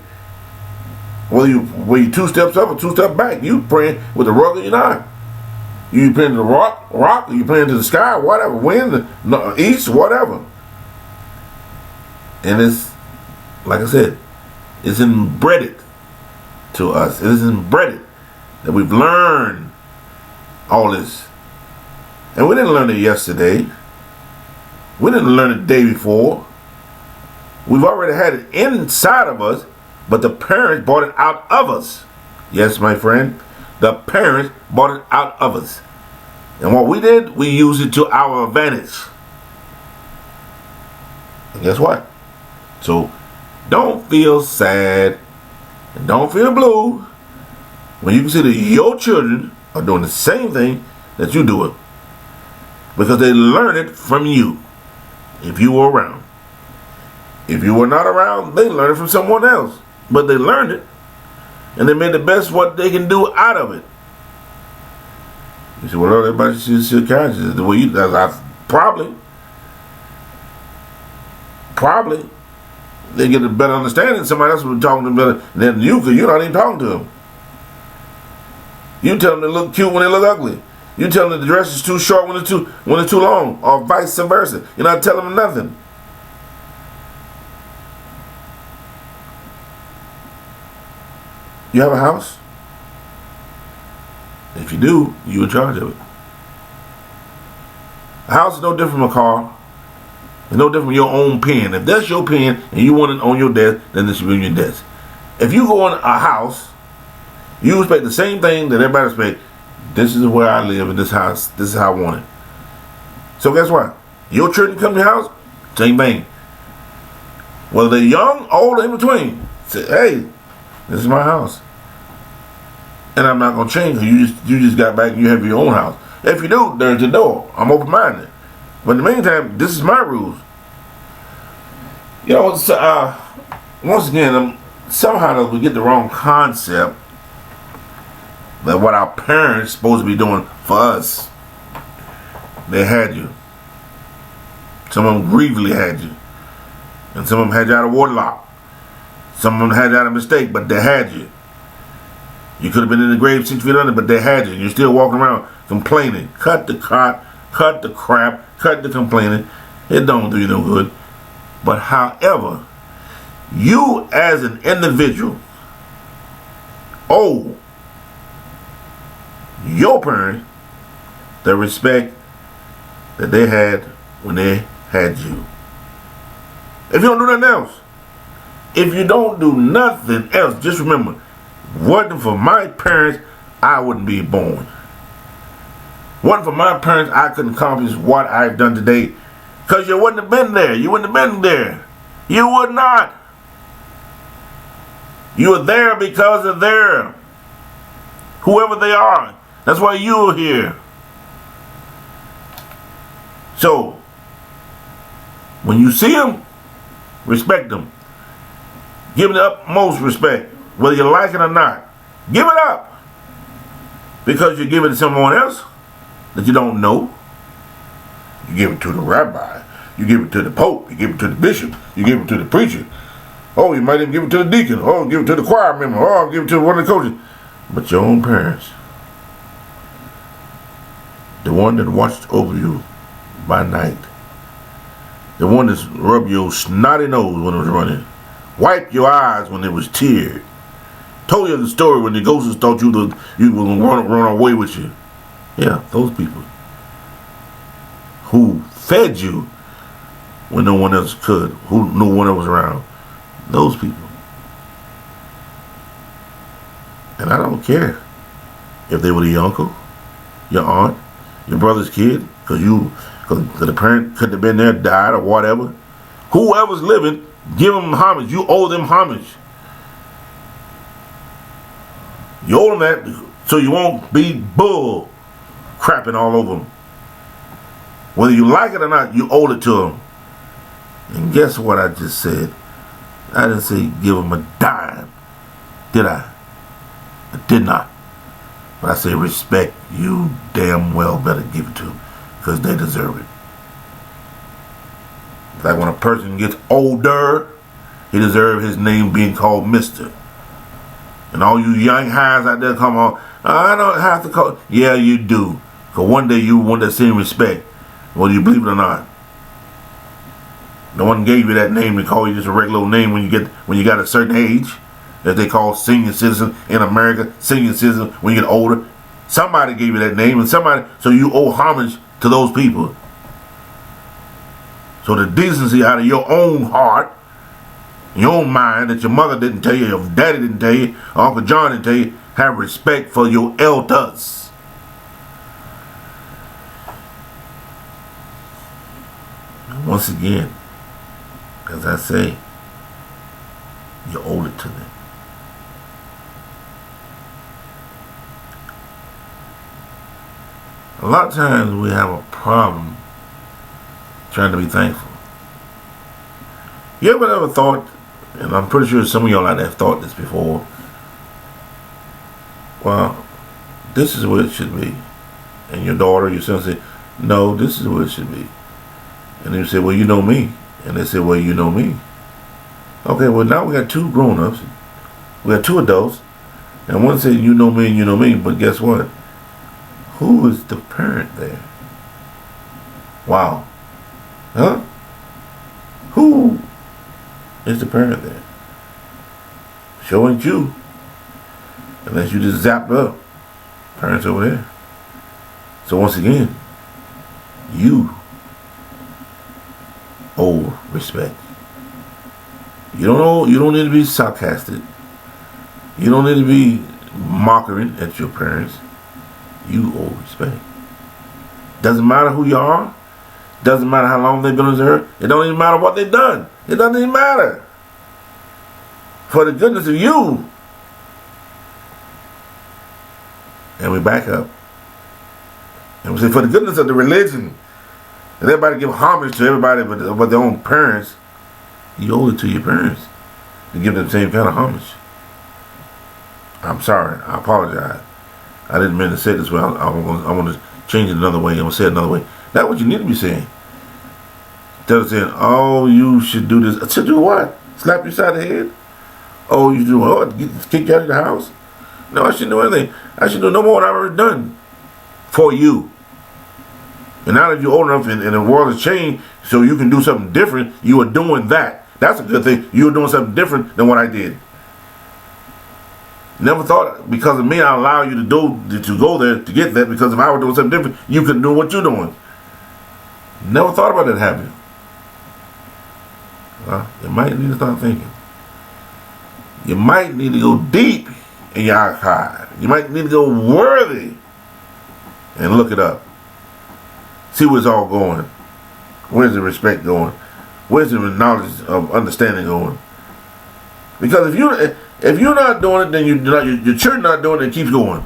Speaker 1: Whether you 2 steps up or 2 steps back, you praying with the rug or you're not. You praying to the rock, or you praying to the sky, whatever, wind, east, whatever. And it's, like I said, it's embedded to us. It is embedded that we've learned all this. And we didn't learn it yesterday. We didn't learn it the day before. We've already had it inside of us, but the parents brought it out of us. Yes, my friend. The parents brought it out of us. And what we did, we used it to our advantage. And guess what? So don't feel sad and don't feel blue when you consider your children are doing the same thing that you're doing. Because they learn it from you if you were around. If you were not around, they learned it from someone else. But they learned it. And they made the best what they can do out of it. You say, well, everybody should see characters the way you do. Probably. They get a better understanding. Somebody else will be talking to them better than you, because you're not even talking to them. You tell them they look cute when they look ugly. You tell them the dress is too short when it's too long, or vice versa. You're not telling them nothing. You have a house? If you do, you're in charge of it. A house is no different from a car. It's no different from your own pen. If that's your pen and you want it on your desk, then it should be on your desk. If you go in a house You expect the same thing that everybody expects. This is where I live in this house. This is how I want it. So guess what? Your children come to your house, same thing. Whether they're young, old, or in between, say, hey, this is my house. And I'm not gonna change it. You just got back and you have your own house. If you do, there's the door. I'm open-minded. But in the meantime, this is my rules. You know, once again, somehow we get the wrong concept that what our parents supposed to be doing for us. They had you. Some of them grievously had you. And some of them had you out of waterlock. Some of them had you out of mistake, but they had you. You could have been in the grave 6 feet under, but they had you. You're still walking around complaining. Cut the crap, cut the complaining. It don't do you no good. But however, you as an individual owe your parents the respect that they had when they had you. If you don't do nothing else, if you don't do nothing else, just remember, wasn't for my parents, I wouldn't be born. Wasn't for my parents, I couldn't accomplish what I've done today. Because you wouldn't have been there. You wouldn't have been there. You would not. You are there because of their, whoever they are. That's why you're here. So, when you see them, respect them. Give them the utmost respect. Whether you like it or not. Give it up. Because you give it to someone else that you don't know. You give it to the rabbi. You give it to the pope. You give it to the bishop. You give it to the preacher. Oh, you might even give it to the deacon. Oh, give it to the choir member. Oh, give it to one of the coaches. But your own parents. The one that watched over you by night. The one that rubbed your snotty nose when it was running. Wiped your eyes when it was teared. Told you the story when the ghosts thought you was run away with you. Yeah, those people. Who fed you when no one else could. Who no one else was around. Those people. And I don't care if they were your uncle, your aunt, your brother's kid, because the parent couldn't have been there, died, or whatever. Whoever's living, give them homage. You owe them homage. You owe them that so you won't be bull crapping all over them. Whether you like it or not, you owe it to them. And guess what I just said? I didn't say give them a dime. Did I? I did not. But I say respect, you damn well better give it to them. Because they deserve it. Like when a person gets older, he deserves his name being called Mr. And all you young highs out there come on, I don't have to call. Yeah, you do. Because one day you want that same respect, whether you believe it or not. No one gave you that name to call you just a regular name when you got a certain age, that they call senior citizen in America, senior citizen when you get older. Somebody gave you that name, and so you owe homage to those people. So the decency out of your own heart, your own mind, that your mother didn't tell you, your daddy didn't tell you, or Uncle John didn't tell you, have respect for your elders. And once again, as I say, you owe it to them. A lot of times we have a problem trying to be thankful. You ever thought, and I'm pretty sure some of y'all out there have thought this before, well, this is what it should be. And your daughter, your son say, no, this is what it should be. And then you say, well, you know me. And they say, well, you know me. Okay, well, now we got two grown-ups. We got two adults. And one said, you know me and you know me. But guess what? Who is the parent there? Wow. Huh? Who is the parent there? Sure ain't you. Unless you just zapped up. Parents over there. So once again, you owe respect. You don't need to be sarcastic. You don't need to be mockery at your parents, you owe respect. Doesn't matter who you are. Doesn't matter how long they've been on this earth. It don't even matter what they've done. It doesn't even matter. For the goodness of you. And we back up. And we say, for the goodness of the religion, and everybody give homage to everybody but their own parents, you owe it to your parents to give them the same kind of homage. I'm sorry. I apologize. I didn't mean to say it this way. I want to change it another way. I'm going to say it another way. That's what you need to be saying. Instead of saying, oh, you should do this. To do what? Slap you side of the head? Oh, you do what? Kick you out of the house? No, I shouldn't do anything. I should do no more than I've already done for you. And now that you're old enough and the world has changed so you can do something different, you are doing that. That's a good thing. You're doing something different than what I did. Never thought because of me I allow you to go there to get that, because if I were doing something different, you couldn't do what you're doing. Never thought about that happening. Well, you might need to start thinking. You might need to go deep in your archive. You might need to go worthy and look it up. See where it's all going. Where's the respect going? Where's the knowledge of understanding going? Because if you're not doing it, then your children not doing it, it keeps going.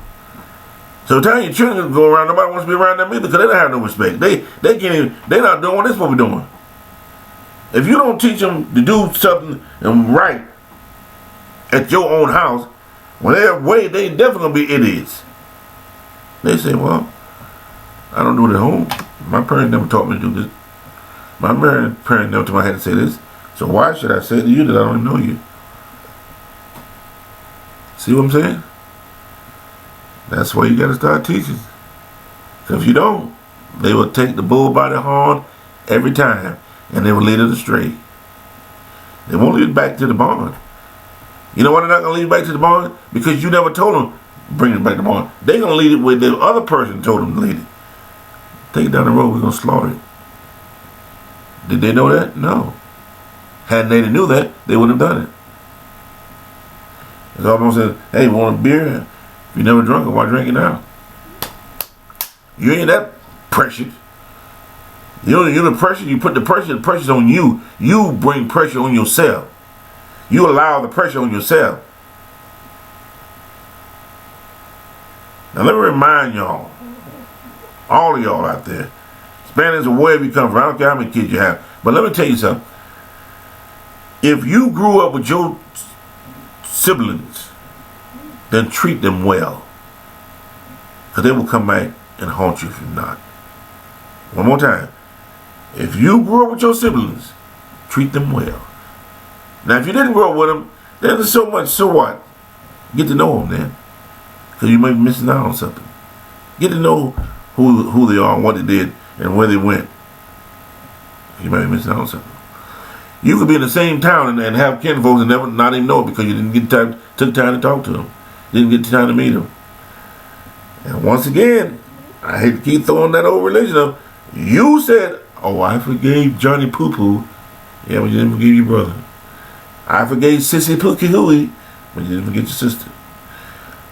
Speaker 1: So the time your children go around, nobody wants to be around them either because they don't have no respect. They can't even, they're not doing what they're supposed to be doing. If you don't teach them to do something right at your own house, when they're away, they definitely gonna be idiots. They say, well, I don't do it at home. My parents never taught me to do this. My parents never told me I had to say this. So why should I say to you that I don't even know you? See what I'm saying? That's why you got to start teaching. Because if you don't, they will take the bull by the horn every time, and they will lead it astray. They won't lead it back to the barn. You know why they're not going to lead it back to the barn? Because you never told them bring it back to the barn. They're going to lead it where the other person told them to lead it. Take it down the road, we're going to slaughter it. Did they know that? No. Hadn't they knew that, they wouldn't have done it. It's almost said, hey, want a beer? If you never drunk it, why drink it now? You ain't that precious. You're the pressure, you put the pressure's on you. You bring pressure on yourself. You allow the pressure on yourself. Now let me remind y'all, all of y'all out there, Spanish or wherever you come from, I don't care how many kids you have, but let me tell you something. If you grew up with your siblings, then treat them well, because they will come back and haunt you if you're not. One more time. If you grew up with your siblings, treat them well. Now, if you didn't grow up with them, then there's so much, so what? Get to know them then, because you may be missing out on something. Get to know who they are and what they did and where they went. You might be missing out on something. You could be in the same town and have kinfolks and never not even know it because you didn't get time, took time to talk to them. Didn't get time to meet them. And once again, I hate to keep throwing that old religion up. You said, oh, I forgave Johnny Poo Poo. Yeah, but you didn't forgive your brother. I forgave Sissy Pookie Hooey, but you didn't forget your sister.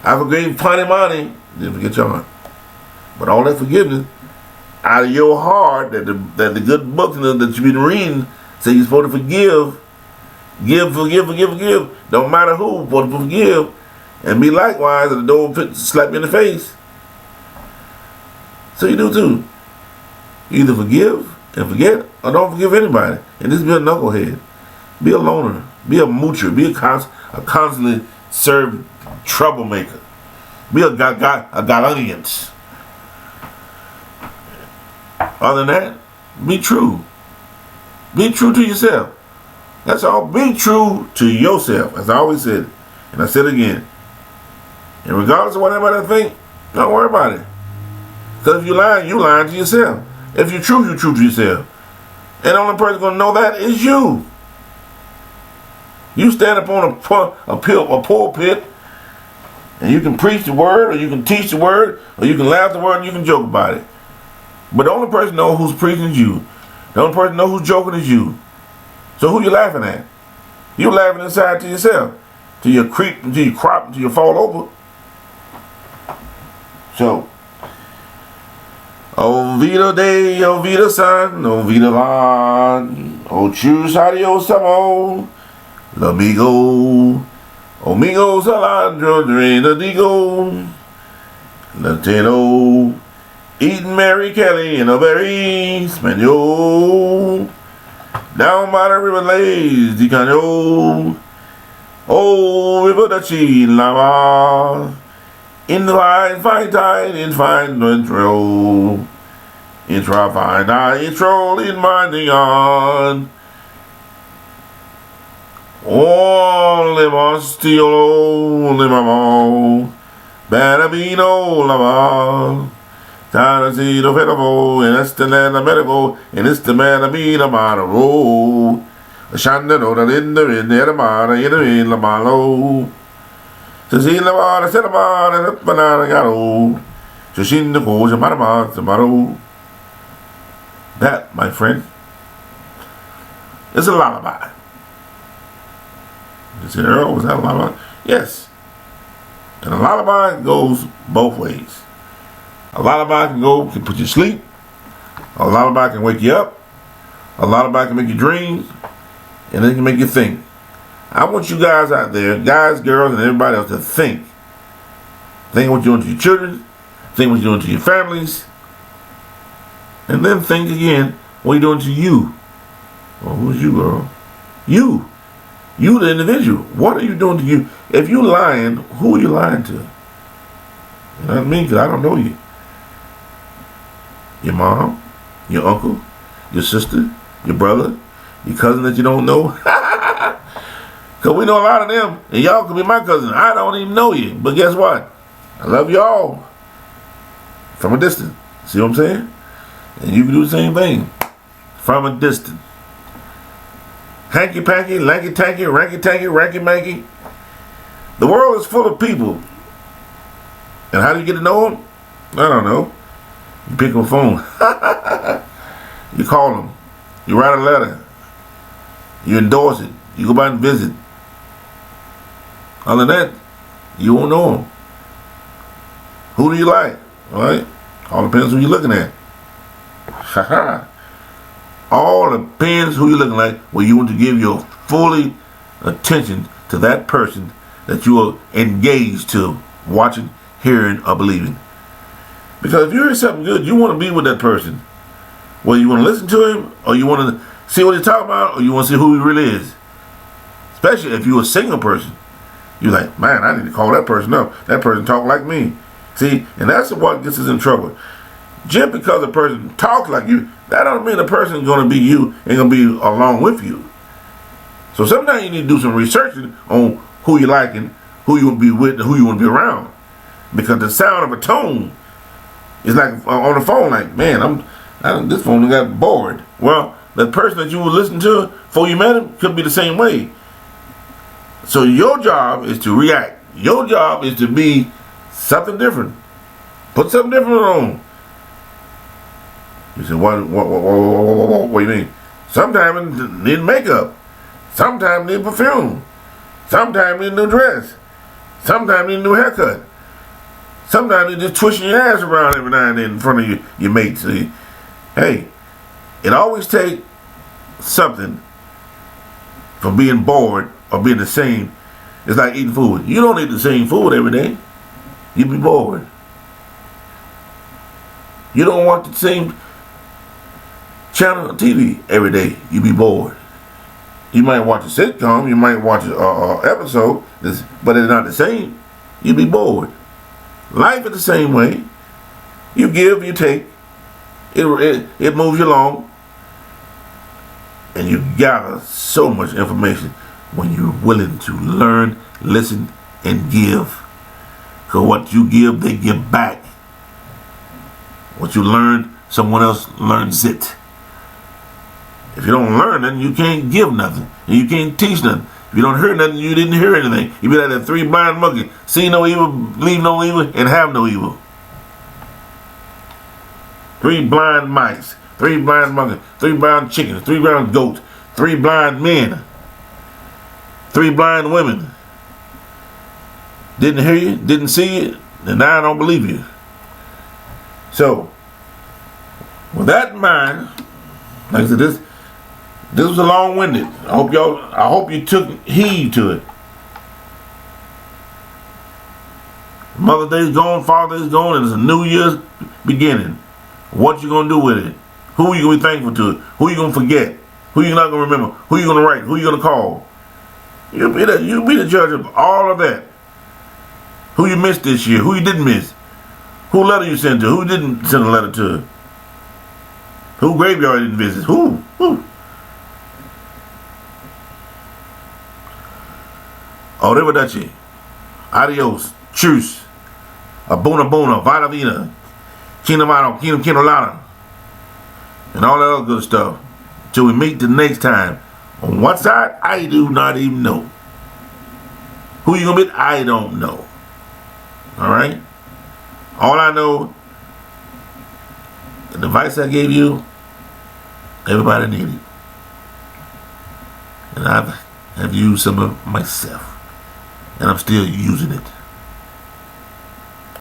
Speaker 1: I forgave Potty Monty, didn't forget your aunt. But all that forgiveness out of your heart, that the good books that you've been reading say you're supposed to forgive. Forgive. Don't matter who, you're supposed to forgive. And be likewise, and the door slap you in the face. So you do too. You either forgive and forget, or don't forgive anybody. And just be a knucklehead. Be a loner. Be a moocher. Be a constantly served troublemaker. Be a galanians. Other than that, be true. Be true to yourself. That's all. Be true to yourself, as I always said. And I said it again. And regardless of what anybody think, don't worry about it. Because if you're lying to yourself. If you're true to yourself. And the only person going to know that is you. You stand up on a pulpit, and you can preach the word, or you can teach the word, or you can laugh the word, and you can joke about it. But the only person know who's preaching is you. The only person know who's joking is you. So who you laughing at? You laughing inside to yourself. Till you creep, until you crop, until you fall over. So, O vida day, O vida sun, O vida van, O choose adios amo, l'amigo, Omigo Salandro, Drina Digo, Latino, eating Mary Kelly in a berry, Spaniel, down by the river lays the cano, oh, river Dutchy, lava, in the fine tide, in fine intro, intra fine eye, intro in my neon. Oh, le mostiolo, le mamo, Banabino, lava, Tarasino, Fedavo, and Estelana Medical, and Estamana Mina Maro, Shandano, the Linder in the Edamana, in the Malo, Cecil Lavana, Sedamana, and Banana Garo, Shashin the Coach, and Marama, tomorrow. That, my friend, is a lullaby. You say, Earl, was that a lullaby? Yes. And a lullaby goes both ways. A lullaby can put you to sleep. A lullaby can wake you up. A lullaby can make you dream. And it can make you think. I want you guys out there, guys, girls, and everybody else to think. Think what you're doing to your children. Think what you're doing to your families. And then think again what you're doing to you. Well, who's you, girl? You. You, the individual. What are you doing to you? If you're lying, who are you lying to? You know what I mean? Because I don't know you. Your mom, your uncle, your sister, your brother, your cousin that you don't know. Because we know a lot of them. And y'all could be my cousin. I don't even know you. But guess what? I love y'all. From a distance. See what I'm saying? And you can do the same thing. From a distance. Hanky-panky, lanky-tanky, ranky-tanky, ranky-manky. The world is full of people. And how do you get to know them? I don't know. You pick up a phone. You call them. You write a letter. You endorse it. You go by and visit. Other than that, you won't know them. Who do you like? All right? All depends who you're looking at. Ha-ha. All depends who you're looking like, where you want to give your fully attention to that person that you are engaged to, watching, hearing, or believing. Because if you hear something good, you want to be with that person. Whether you want to listen to him, or you want to see what he's talking about, or you want to see who he really is. Especially if you're a single person. You're like, man, I need to call that person up. That person talk like me. See, and that's what gets us in trouble. Just because a person talks like you, that don't mean the person is going to be you and going to be along with you. So sometimes you need to do some researching on who you like and who you want to be with and who you want to be around. Because the sound of a tone is like on the phone, like, man, this phone got bored. Well, the person that you were listening to before you met him could be the same way. So your job is to react. Your job is to be something different. Put something different on. You said, what do you mean? Sometimes it need makeup. Sometimes it need perfume. Sometimes it need a new dress. Sometimes it need a new haircut. Sometimes it just twisting your ass around every now and then in front of your mates. See? Hey, it always takes something from being bored or being the same. It's like eating food. You don't eat the same food every day. You be bored. You don't watch the same channel on TV every day. You be bored. You might watch a sitcom, you might watch an episode, but it's not the same. You be bored. Life is the same way. You give, you take. It moves you along. And you gather so much information when you're willing to learn, listen, and give. Because what you give, they give back. What you learn, someone else learns it. If you don't learn nothing, you can't give nothing. And you can't teach nothing. If you don't hear nothing, you didn't hear anything. You be like that three blind monkey. See no evil, believe no evil, and have no evil. Three blind mice. Three blind monkeys. Three blind chickens. Three blind goats. Three blind men. Three blind women. Didn't hear you, didn't see you, and now I don't believe you. So, with that in mind, like I said, this was a long-winded. I hope you took heed to it. Mother's Day's gone, Father's Day's gone, and it's a new year's beginning. What you gonna do with it? Who are you gonna be thankful to? Who are you gonna forget? Who you not gonna remember? Who you gonna write? Who you gonna call? You be the judge of all of that. Who you missed this year? Who you didn't miss? Who letter you sent to? Who didn't send a letter to? Who graveyard didn't visit? Who? Arrivederci. Adios. Truce. Abuna bona. Vada vida. Kinamano. Kinolana. And all that other good stuff. Till we meet the next time. On what side? I do not even know. Who you gonna meet? I don't know. Alright? All I know, the advice I gave you, everybody needed. And I have used some of it myself. And I'm still using it.